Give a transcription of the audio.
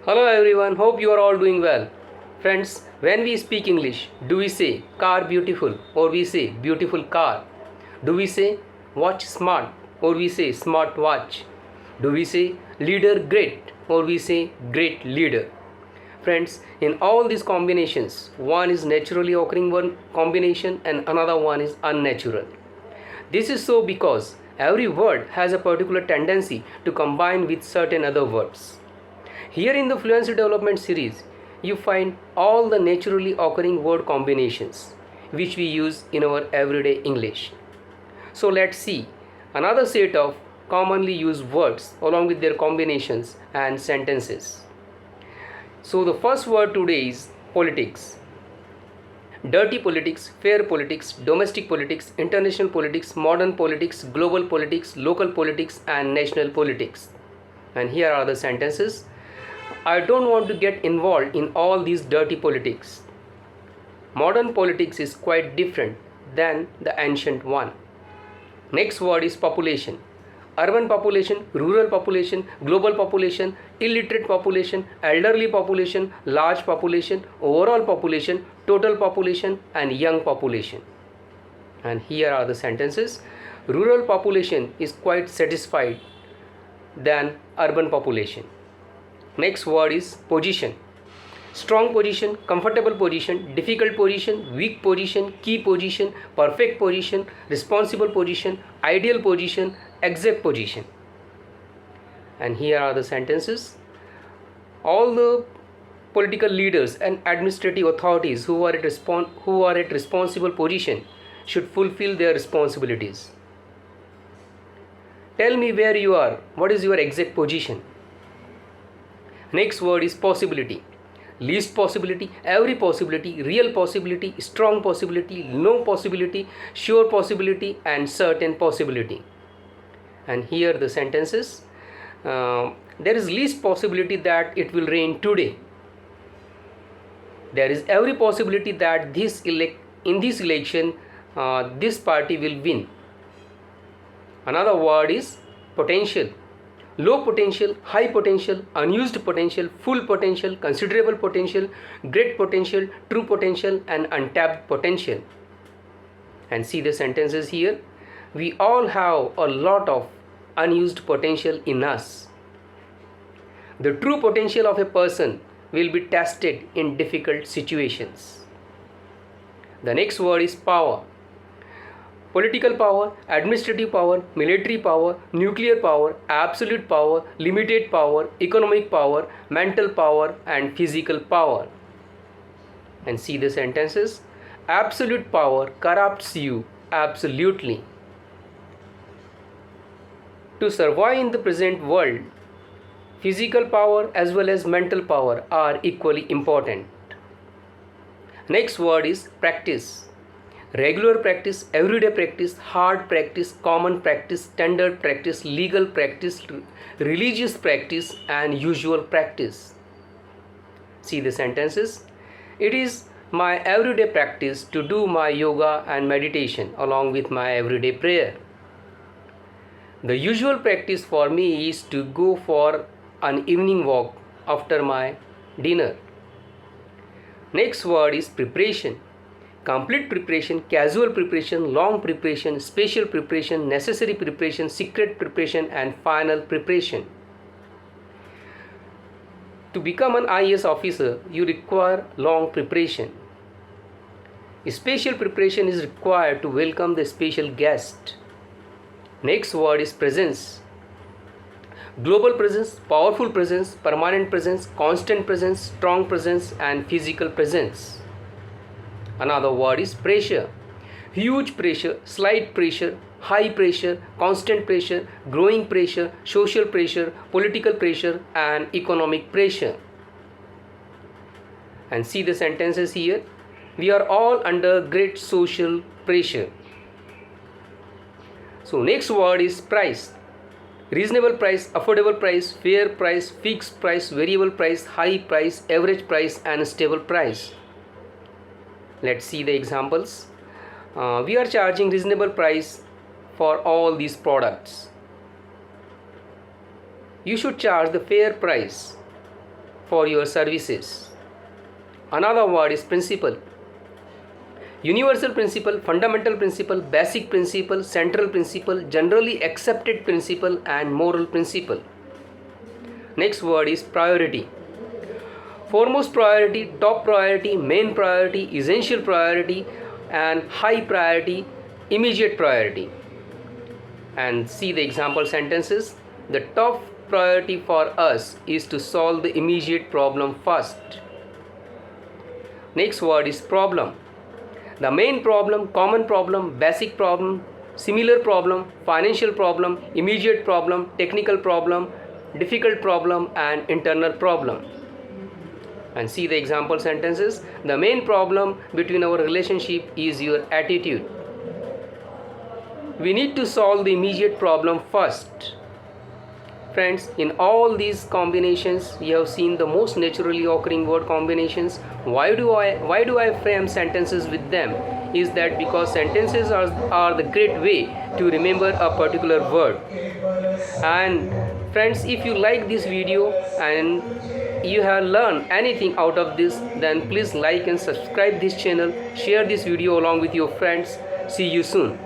Hello everyone, hope you are all doing well. Friends, when we speak English, do we say car beautiful or we say beautiful car? Do we say watch smart or we say smart watch? Do we say leader great or we say great leader? Friends, in all these combinations, one is naturally occurring one combination and another one is unnatural. This is so because every word has a particular tendency to combine with certain other words. Here in the Fluency Development series, you find all the naturally occurring word combinations which we use in our everyday English. So let's see another set of commonly used words along with their combinations and sentences. So the first word today is politics. Dirty politics, fair politics, domestic politics, international politics, modern politics, global politics, local politics, and national politics. And here are the sentences. I don't want to get involved in all these dirty politics. Modern politics is quite different than the ancient one. Next word is population. Urban population, rural population, global population, illiterate population, elderly population, large population, overall population, total population, and young population. And here are the sentences. Rural population is quite satisfied than urban population. Next word is position. Strong position, comfortable position, difficult position, weak position, key position, perfect position, responsible position, ideal position, exact position. And here are the sentences. All the political leaders and administrative authorities who are at responsible position should fulfill their responsibilities. Tell me where you are. What is your exact position? Next word is possibility. Least possibility, every possibility, real possibility, strong possibility, no possibility, sure possibility, and certain possibility. And here the sentences. There is least possibility that it will rain today. There is every possibility that in this election this party will win. Another word is potential. Low potential, high potential, unused potential, full potential, considerable potential, great potential, true potential, and untapped potential. And see the sentences here. We all have a lot of unused potential in us. The true potential of a person will be tested in difficult situations. The next word is power. Political power, administrative power, military power, nuclear power, absolute power, limited power, economic power, mental power, and physical power. And see the sentences. Absolute power corrupts you absolutely. To survive in the present world, physical power as well as mental power are equally important. Next word is practice. Regular practice, everyday practice, hard practice, common practice, standard practice, legal practice, religious practice, and usual practice. See the sentences. It is my everyday practice to do my yoga and meditation along with my everyday prayer. The usual practice for me is to go for an evening walk after my dinner. Next word is preparation. Complete preparation, casual preparation, long preparation, special preparation, necessary preparation, secret preparation, and final preparation. To become an IAS officer, you require long preparation. Special preparation is required to welcome the special guest. Next word is presence. Global presence, powerful presence, permanent presence, constant presence, strong presence, and physical presence. Another word is pressure. Huge pressure, slight pressure, high pressure, constant pressure, growing pressure, social pressure, political pressure, and economic pressure. And see the sentences here. We are all under great social pressure. So next word is price. Reasonable price, affordable price, fair price, fixed price, variable price, high price, average price, and stable price. Let's see the examples. We are charging reasonable price for all these products. You should charge the fair price for your services. Another word is principle. Universal principle, fundamental principle, basic principle, central principle, generally accepted principle, and moral principle. Next word is priority. Foremost priority, top priority, main priority, essential priority, and high priority, immediate priority. And see the example sentences. The top priority for us is to solve the immediate problem first. Next word is problem. The main problem, common problem, basic problem, similar problem, financial problem, immediate problem, technical problem, difficult problem, and internal problem. And see the example sentences. The main problem between our relationship is your attitude. We need to solve the immediate problem first. Friends, in all these combinations, you have seen the most naturally occurring word combinations. Why do I frame sentences with them? Is that because sentences are the great way to remember a particular word. And friends, if you like this video and you have learned anything out of this, then please like and subscribe this channel. Share this video along with your friends. See you soon.